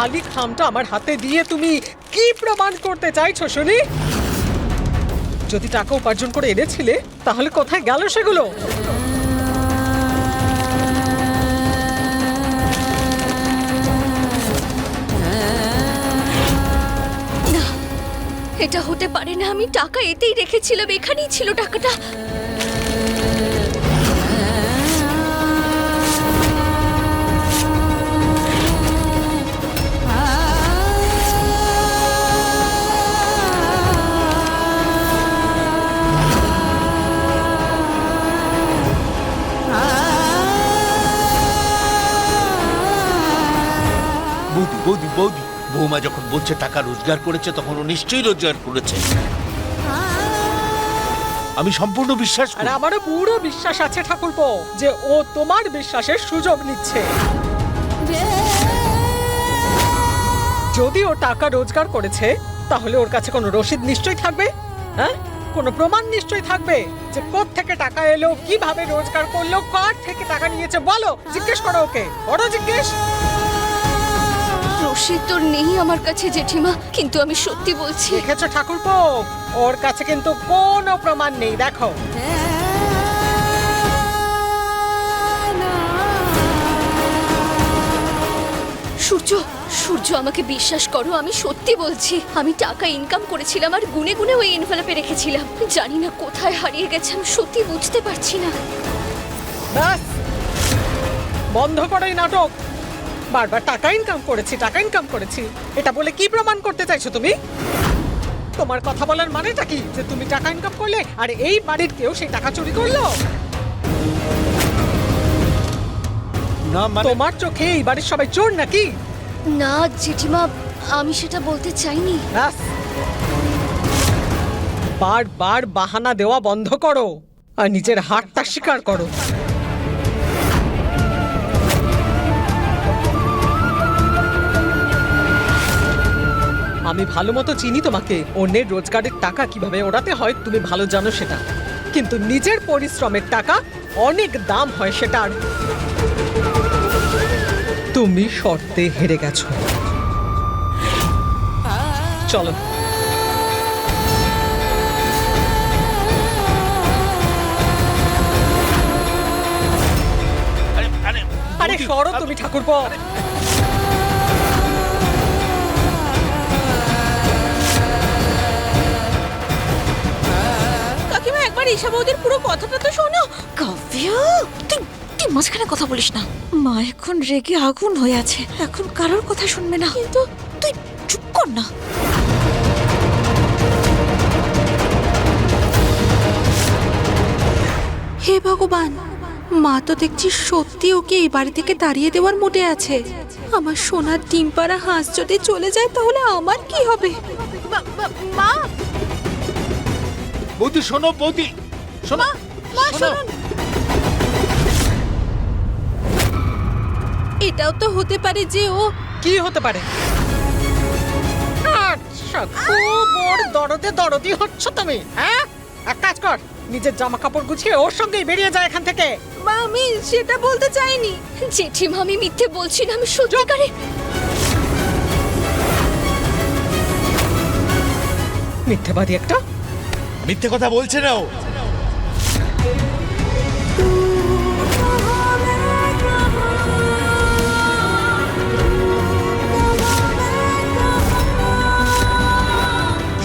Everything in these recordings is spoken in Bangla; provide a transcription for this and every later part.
খালি খামটা আমার হাতে দিয়ে তুমি কি প্রমাণ করতে চাইছো শুনি? যদি টাকা উপার্জন করে এনেছিলে তাহলে কোথায় গেল সেগুলো? এটা হতে পারে না, আমি টাকা এতেই রেখেছিলাম, এখানেই ছিল টাকাটা। বৌদি বৌদি বৌদি, বৌমা যখন বলছে টাকা রোজগার করেছে তখন ও নিশ্চয়ই রোজগার করেছে। আমি সম্পূর্ণ বিশ্বাস আর করি। আমারও পুরো বিশ্বাস আছে ঠাকুরপো যে ও তোমার বিশ্বাসের সুযোগ নিচ্ছে। যদি ও টাকা রোজগার করেছে তাহলে ওর কাছে কোনো রসিদ নিশ্চয়ই থাকবে, হ্যাঁ? কোনো প্রমাণ নিশ্চয়ই থাকবে যে কোত্থেকে টাকা এলো, কিভাবে রোজগার করলো, কার থেকে টাকা নিয়েছে। বলো, জিজ্ঞেস করো ওকে, বড় জিজ্ঞেস। রসিদ তো নেই আমার কাছে জেঠিমা, কিন্তু আমি সত্যি বলছি। দেখেছো ঠাকুরপো, ওর কাছে কিন্তু কোনো প্রমাণ নেই। দেখো, সূর্য, সূর্য আমাকে বিশ্বাস করো, আমি সত্যি বলছি। আমি টাকা ইনকাম করেছিলাম আর গুনে গুনে ওই এনভেলপে রেখেছিলাম। জানি না কোথায় হারিয়ে গেছে, আমি সত্যি বুঝতে পারছি না। ব্যাস, বন্ধ করো এই নাটক। বারবার টাকা ইনকাম করেছি, টাকা ইনকাম করেছি, এটা বলে কি প্রমাণ করতে চাইছো তুমি? তোমার কথা বলার মানেটা কি, যে তুমি টাকা ইনকাম করলে আর এই বাড়ির কেউ সেই টাকা চুরি করলো? না মানে তোমার চোখে এই বাড়ির সবাই চোর নাকি? না জেঠিমা, আমি সেটা বলতে চাইনি। ব্যাস, বারবার বাহানা দেওয়া বন্ধ করো আর নিজের হাতটা স্বীকার করো। আমি ভালো মতো চিনি তোমাকে। অন্যের রোজগারের টাকা কিভাবে ওড়াতে হয় তুমি ভালো জানো সেটা, কিন্তু নিজের পরিশ্রমের টাকা অনেক দাম হয় সেটার। তুমি শর্তে হেরে গেছো। চলো। আরে আরে আরে বৌদি, সরো তুমি ঠাকুরপো। কাকিমা, একবার ঈশা বৌদির পুরো কথাটা তো শোনো। কাব্য, তুই তুই মাঝখানে কথা বলিস না। মা এখন রেগে আগুন হয়ে আছে, এখন কারোর কথা শুনবে না। কিন্তু তুই চুপ কর না। হে ভগবান, মা তো দেখছি সত্যি ওকে এই বাড়ি থেকে তাড়িয়ে দেওয়ার মুডে আছে। আমার সোনার ডিম পাড়া হাঁস যদি চলে যায় তাহলে আমার কি হবে? মা, বৌদি শোনো, বৌদি শোনো, মা শোনো। শুনুন। এটাও তো হতে পারে যে ও কি হতে পারে? আচ্ছা, খুব ওর দরদে দরদি হচ্ছ তুমি, হ্যাঁ? এক কাজ কর, নিজের জামা কাপড় গুছিয়ে ওর সঙ্গেই বেরিয়ে যায় এখান থেকে। মা, আমি সেটা বলতে চাইনি। জেঠিমা, আমি মিথ্যে বলছি না, আমি সত্যিকারে। মিথ্যেবাদী একটা। মিথ্যে কথা বলছে না ও।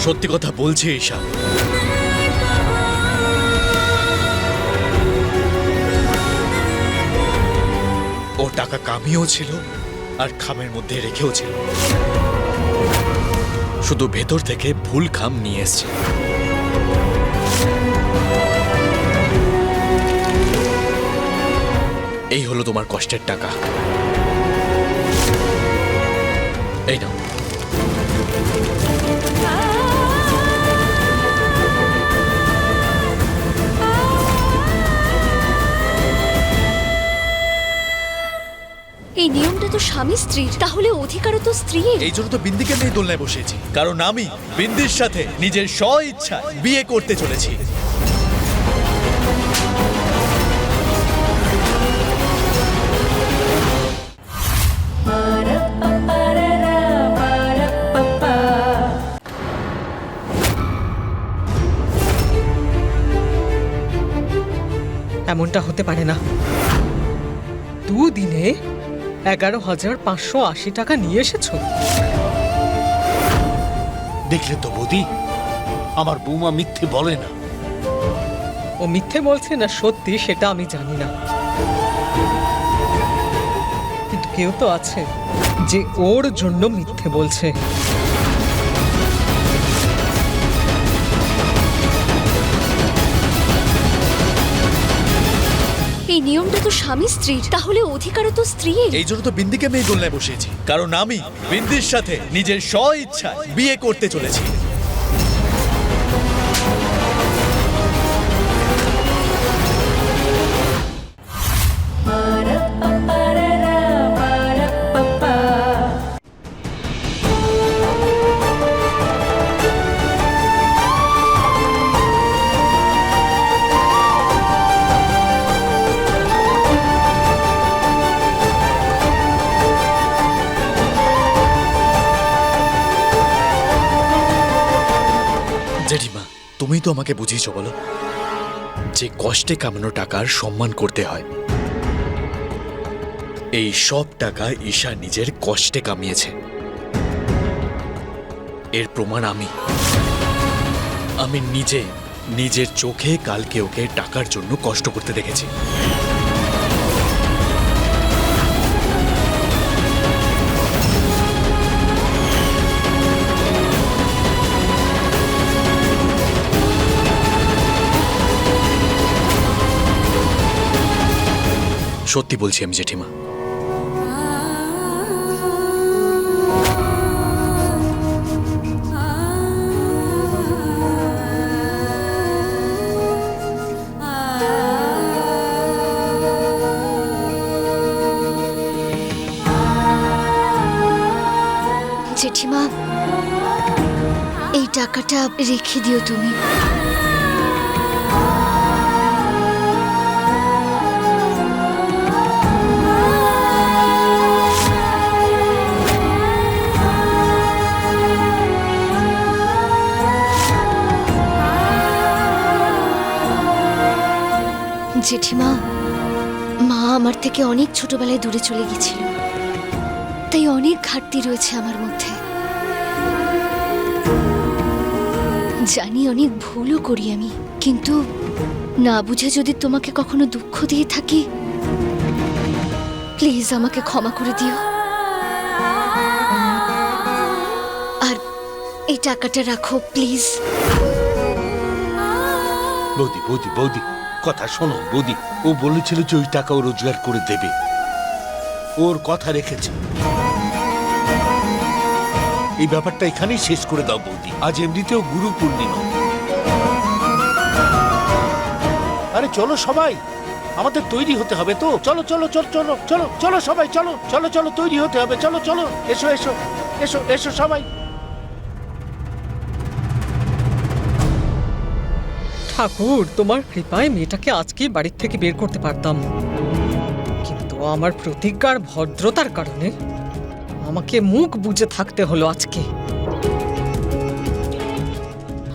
সত্যি কথা বলছে ঈশা। ও টাকা কামিয়েও ছিল আর খামের মধ্যে রেখেও ছিল, শুধু ভেতর থেকে ভুল খাম নিয়ে এসছে। এই হলো তোমার কষ্টের টাকা, এই নাও। এই নিয়মটা তো স্বামী স্ত্রীর, তাহলে অধিকারও তো স্ত্রীর। এই জন্য তো বিন্দিকে নিয়ে দোলনায় বসেছি, কারণ আমি বিন্দির সাথে নিজের স্ব ইচ্ছা বিয়ে করতে চলেছি। এমনটা হতে পারে না। দুদিনে 11,580 টাকা নিয়ে এসেছো। দেখলে তো বৌদি, আমার বৌমা মিথ্যে বলে না। ও মিথ্যে বলছে না সত্যি সেটা আমি জানি না, কিন্তু কেউ তো আছে যে ওর জন্য মিথ্যে বলছে। এই নিয়মটা তো স্বামী স্ত্রীর, তাহলে অধিকারও তো স্ত্রীর। এই জন্য তো বিন্দিকে আমি এই দোলনায় বসিয়েছি, কারণ আমি বিন্দির সাথে নিজের স্ব ইচ্ছায় বিয়ে করতে চলেছি। জেঠিমা, তুমি তো আমাকে বুঝিয়েছো বলো, যে কষ্টে কামানো টাকার সম্মান করতে হয়। এই সব টাকা ঈশা নিজের কষ্টে কামিয়েছে, এর প্রমাণ আমি নিজে নিজের চোখে কালকে ওকে টাকার জন্য কষ্ট করতে দেখেছি। সত্যি বলছি আমি জেঠিমা। জেঠিমা, এই টাকাটা রেখে দিও তুমি। জেঠিমা, মা আমার থেকে অনেক ছোটবেলায় দূরে চলে গেছিল, তাই অনেক ঘাটতি রয়েছে আমার মধ্যে। জানি অনেক ভুলও করি আমি, কিন্তু না বুঝে যদি তোমাকে কখনো দুঃখ দিয়ে থাকি, প্লিজ আমাকে ক্ষমা করে দিও। আর এই টাকাটা রাখো প্লিজ। বৌদি বৌদি বৌদি, কথা শোনো বৌদি। ও বলেছিল যে ওই টাকা ও রোজগার করে দেবে, ওর কথা রেখেছে। এই ব্যাপারটা এখানেই শেষ করে দাও বৌদি। আজ এমনিতেও গুরু পূর্ণিমা। আরে চলো সবাই, আমাদের তৈরি হতে হবে তো। চলো চলো চলো চলো চলো চলো সবাই, চলো চলো চলো তৈরি হতে হবে। চলো চলো, এসো এসো এসো এসো সবাই। ঠাকুর, তোমার কৃপায় মেয়েটাকে আজকেই বাড়ির থেকে বের করতে পারতাম, কিন্তু আমার প্রতিজ্ঞার ভদ্রতার কারণে আমাকে মুখ বুজে থাকতে হলো আজকে।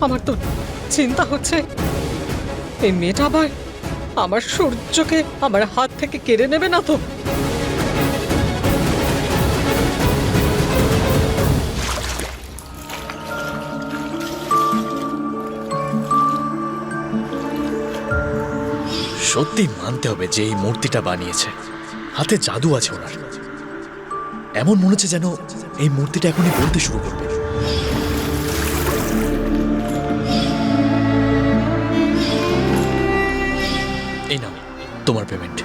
আমার তো চিন্তা হচ্ছে এই মেয়েটা আবার আমার সূর্যকে আমার হাত থেকে কেড়ে নেবে না তো। সত্যি মানতে হবে যে এই মূর্তিটা বানিয়েছে, হাতে জাদু আছে ওনার। এমন মনে হচ্ছে যেন এই মূর্তিটা এখনই বলতে শুরু করবে। এই নাও তোমার পেমেন্ট।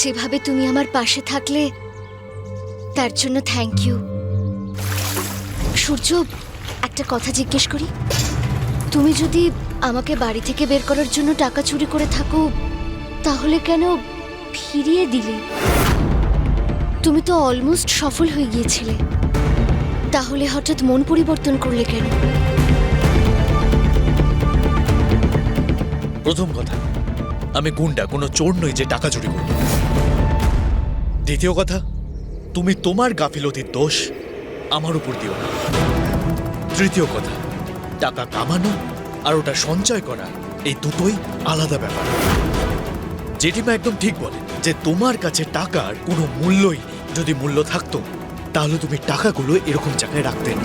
যেভাবে তুমি আমার পাশে থাকলে তার জন্য থ্যাংক ইউ। সূর্য, একটা কথা জিজ্ঞেস করি, তুমি যদি আমাকে বাড়ি থেকে বের করার জন্য টাকা চুরি করে থাকো তাহলে কেন ফিরিয়ে দিলে? তুমি তো অলমোস্ট সফল হয়ে গিয়েছিলে, তাহলে হঠাৎ মন পরিবর্তন করলে কেন? প্রথম কথা, আমি গুন্ডা, কোনো চোর নই যে টাকা চুরি করব। দ্বিতীয় কথা, তুমি তোমার গাফিলতির দোষ আমার উপর দিও না। তৃতীয় কথা, টাকা কামানো আর ওটা সঞ্চয় করা এই দুটোই আলাদা ব্যাপার। জেঠিমা একদম ঠিক বলে যে তোমার কাছে টাকার কোনো মূল্যই নেই। যদি মূল্য থাকতো তাহলে তুমি টাকাগুলো এরকম জায়গায় রাখতে না।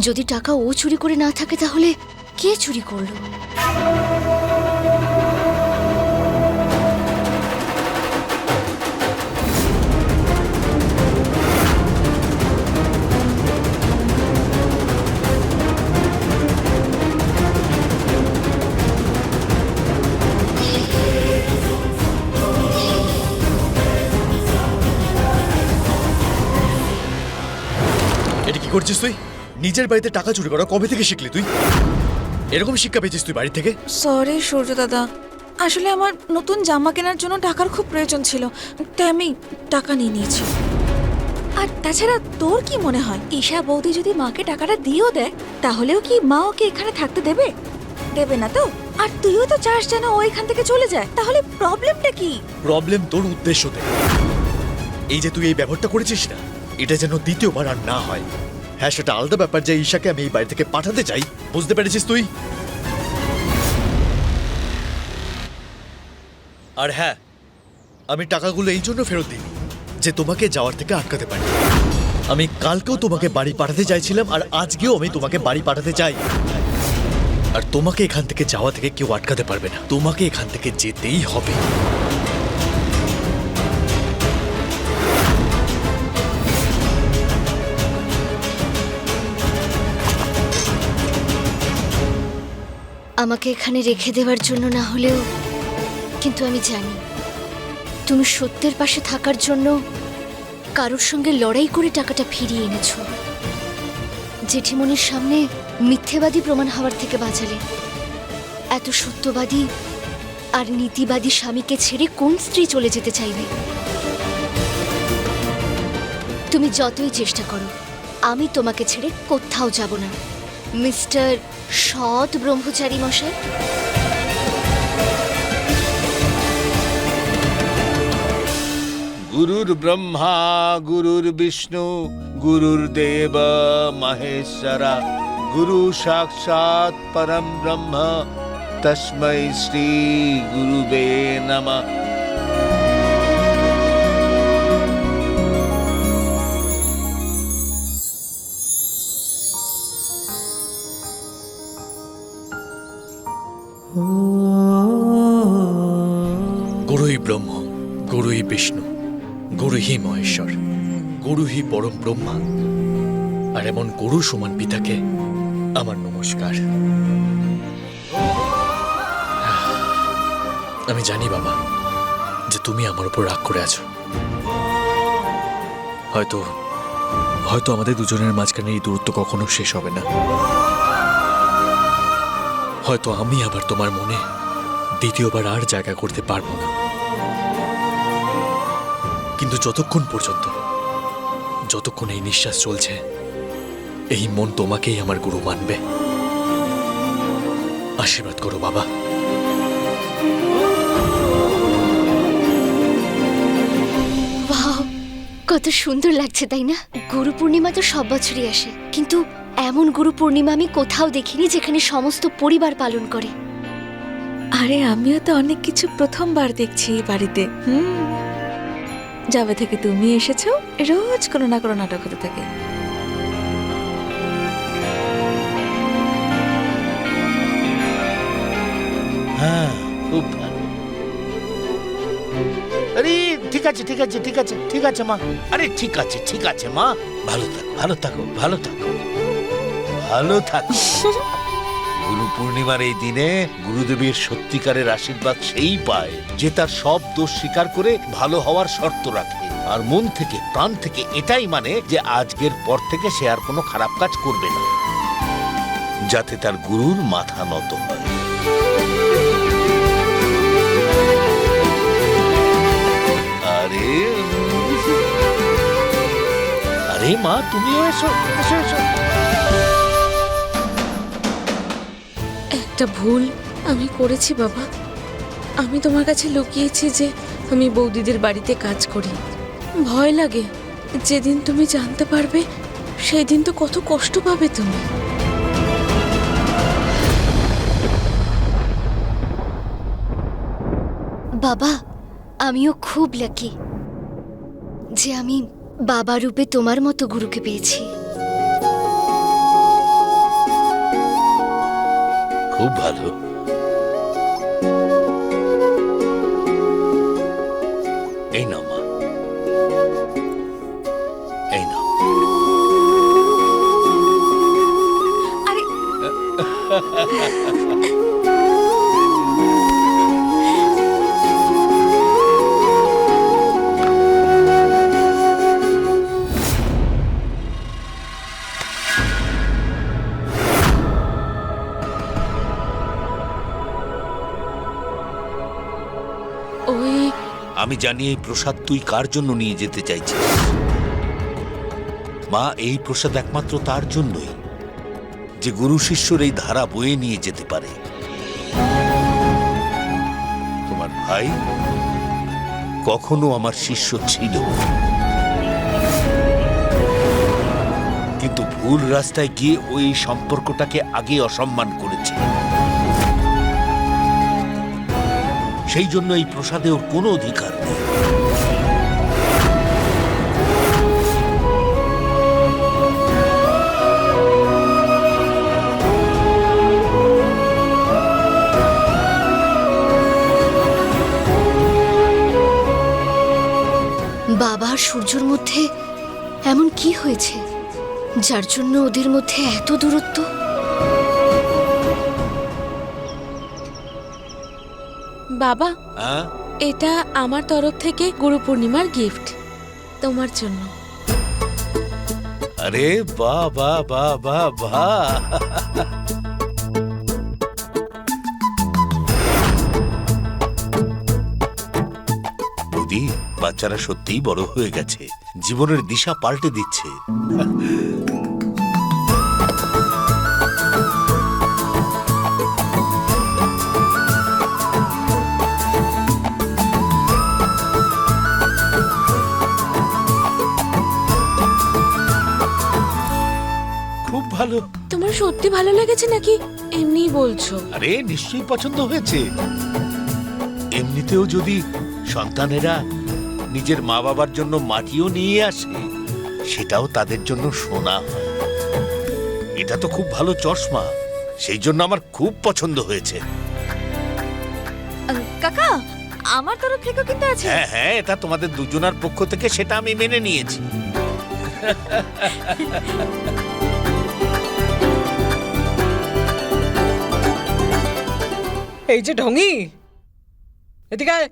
যদি টাকা ও চুরি করে না থাকে তাহলে কে চুরি করলো? এটা কি করছিস তুই? নিজের বাড়িতে টাকা চুরি করা কবে থেকে শিখলি তুই? এরকম শিক্ষা পেয়েছিস তুই বাড়ি থেকে? সরি সূর্য দাদা, আসলে আমার নতুন জামা কেনার জন্য টাকার খুব প্রয়োজন ছিল, তাই আমি টাকা নিয়ে নিয়েছি। আর তাছাড়া তোর কি মনে হয় ঈশা বৌদি যদি মাকে টাকাটা দিয়েও দেয় তাহলেও কি মা ওকে এখানে থাকতে দেবে? দেবে না তো। আর তুইও তো চাস যেন ও এখান থেকে চলে যায়, তাহলে প্রবলেমটা কি? প্রবলেম তোর উদ্দেশ্যতে। এই যে তুই এই ব্যবহারটা করেছিস না, এটা যেন দ্বিতীয়বার আর না হয়। হ্যাঁ, সেটা আলাদা ব্যাপার যে ঈশাকে আমি এই বাড়ি থেকে পাঠাতে চাই, বুঝতে পেরেছিস তুই? আর হ্যাঁ, আমি টাকাগুলো এই জন্য ফেরত দিই যে তোমাকে যাওয়ার থেকে আটকাতে পারি। আমি কালকেও তোমাকে বাড়ি পাঠাতে চাইছিলাম আর আজকেও আমি তোমাকে বাড়ি পাঠাতে চাই। আর তোমাকে এখান থেকে যাওয়া থেকে কেউ আটকাতে পারবে না, তোমাকে এখান থেকে যেতেই হবে। আমাকে এখানে রেখে দেওয়ার জন্য না হলেও, কিন্তু আমি জানি তুমি সত্যের পাশে থাকার জন্য কারোর সঙ্গে লড়াই করে টাকাটা ফিরিয়ে এনেছো। জেঠিমনির সামনে মিথ্যেবাদী প্রমাণ হওয়ার থেকে বাঁচালে। এত সত্যবাদী আর নীতিবাদী স্বামীকে ছেড়ে কোন স্ত্রী চলে যেতে চাইবে? তুমি যতই চেষ্টা করো, আমি তোমাকে ছেড়ে কোথাও যাব না, মিস্টার সৎ ব্রহ্মচারী মশাই। গুরুর ব্রহ্মা গুরুর বিষ্ণু গুরুর্দেব মহেশ্বরা গুরু সাক্ষাৎ পরম ব্রহ্ম তস্मै শ্রী গুরুবে নমঃ। গুরুই ব্রহ্ম, গুরুই বিষ্ণু, গুরুহি মহেশ্বর, গুরুহি পরম ব্রহ্মা। আর এমন গুরু সমান পিতাকে আমার নমস্কার। আমি জানি বাবা যে তুমি আমার উপর রাগ করে আছো। হয়তো হয়তো আমাদের দুজনের মাঝখানে এই দূরত্ব কখনো শেষ হবে না। হয়তো আমি আবার তোমার মনে দ্বিতীয়বার আর জায়গা করতে পারবো না, কিন্তু যতক্ষণ এই নিঃশ্বাস চলছে, এই মন তোমাকেই আমার গুরু মানবে। আশীর্বাদ করো বাবা। ওয়াও, কত সুন্দর লাগছে তাই না? গুরু পূর্ণিমা তো সব বছরই আসে, কিন্তু এমন গুরু পূর্ণিমা আমি কোথাও দেখিনি যেখানে সমস্ত পরিবার পালন করে। আরে আমিও তো অনেক কিছু প্রথমবার দেখছি এই বাড়িতে। যাবে থেকে তুমি এসেছো, রোজ কোনো না কোনো নাটক হতে থাকে। হ্যাঁ, খুব ভালো। আরে ঠিক আছে ঠিক আছে ঠিক আছে ঠিক আছে মা। আরে ঠিক আছে ঠিক আছে মা, ভালো থাকো ভালো থাকো ভালো থাকো ভালো থাকো। গুরু পূর্ণিমার এই দিনে গুরুদেবের সত্যিকারের আশীর্বাদ সেই পায় যে তার সব দোষ স্বীকার করে ভালো হওয়ার শর্ত রাখে আর মন থেকে প্রাণ থেকে এটাই মানে যে আজকের পর থেকে সে আর কোনো খারাপ কাজ করবে না, যাতে তার গুরুর মাথা নত হয়। আরে আরে মা, তুমিও এসো এসো এসো। একটা ভুল আমি করেছি বাবা। আমি তোমার কাছে লুকিয়েছি যে আমি বৌদিদের বাড়িতে কাজ করি। ভয় লাগে, যেদিন তুমি জানতে পারবে সেই দিন তো কত কষ্ট পাবে তুমি। বাবা, আমিও খুব লাকি যে আমি বাবা রূপে তোমার মতো গুরুকে পেয়েছি। খুব ভালো। এই নাও মা, এই নাও। আরে ওই আমি জানি এই প্রসাদ তুই কার জন্য নিয়ে যেতে চাইছিস। মা, এই প্রসাদ একমাত্র তার জন্যই যে গুরু শিষ্যর এই ধারা বয়ে নিয়ে যেতে পারে। তোমার ভাই কখনো আমার শিষ্য ছিল, কিন্তু ভুল রাস্তায় গিয়ে ওই সম্পর্কটাকে আগে অসম্মান করেছে। সেই জন্য এই প্রসাদে ওর কোনো অধিকার নেই। বাবা আর সূর্যর মধ্যে এমন কি হয়েছে যার জন্য ওদের মধ্যে এত দূরত্ব? বাবা, হ্যাঁ, এটা আমার তরফ থেকে গুরু পূর্ণিমার গিফট তোমার জন্য। আরে বাহ বাহ বাহ বাহ বাহ। বৌদি, বাচ্চারা সত্যিই বড় হয়ে গেছে, জীবনের দিশা পাল্টে দিচ্ছে। খুব ভালো। তোমার সত্যি ভালো লেগেছে নাকি এমনিই বলছো? আরে নিশ্চয়ই পছন্দ হয়েছে। এমনিতেও যদি সন্তানেরা নিজের মা বাবার জন্য মাটিও নিয়ে আসে, সেটাও তাদের জন্য সোনা হয়। এটা তো খুব ভালো চশমা, সেই জন্য আমার খুব পছন্দ হয়েছে। কাকা, আমার তরফ থেকেও কিন্তু আছে। হ্যাঁ হ্যাঁ, এটা তোমাদের দুজনার পক্ষ থেকে, সেটা আমি মেনে নিয়েছি। এই যে ঢঙি, এদিকে আয়।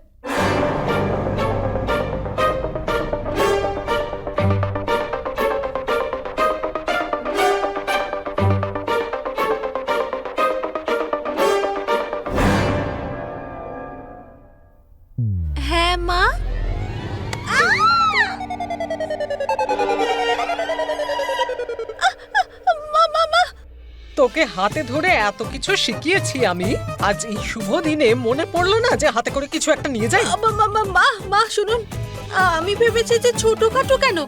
হ্যাঁ মা। তোকে হাতে ধরে এত কিছু শিখিয়েছি আমি, আজ এই শুভ দিনে মনে পড়লো না যে হাতে করে কিছু একটা নিয়ে যাই? মা মা শুনুন, আমি ভেবেছি যে ছোটখাটো কেন,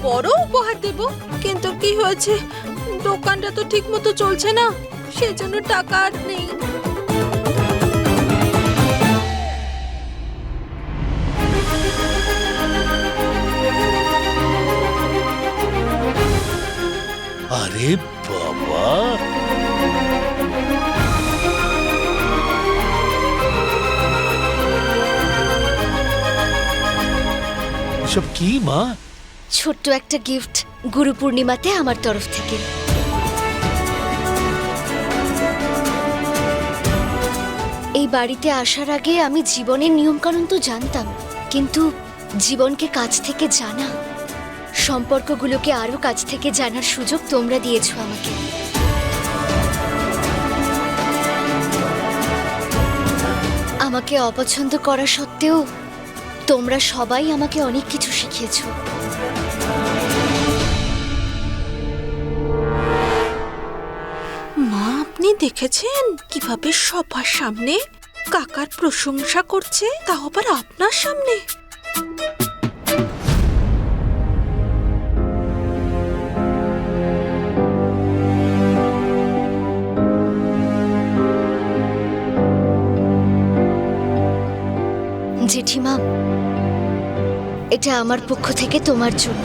বড় উপহার দেব। কিন্তু কি হয়েছে, দোকানটা তো ঠিক মতো চলছে না, সেজন্য টাকা আর নেই। আরে বাবা, এসব কি মা? ছোট্ট একটা গিফট গুরু পূর্ণিমাতে আমার তরফ থেকে। এই বাড়িতে আসার আগে আমি জীবনের নিয়মকানুন তো জানতাম, কিন্তু জীবনকে কাছ থেকে জানা, সম্পর্কগুলোকে আরো কাছ থেকে জানার সুযোগ তোমরা দিয়েছো আমাকে। আমাকে অপছন্দ করা সত্ত্বেও তোমরা সবাই আমাকে অনেক কিছু শিখিয়েছো। মা, আপনি দেখেছেন কিভাবে সবার সামনে কাকার প্রশংসা করছে, তাও আবার আপনার সামনে? জেঠিমা, এটা আমার পক্ষ থেকে তোমার জন্য।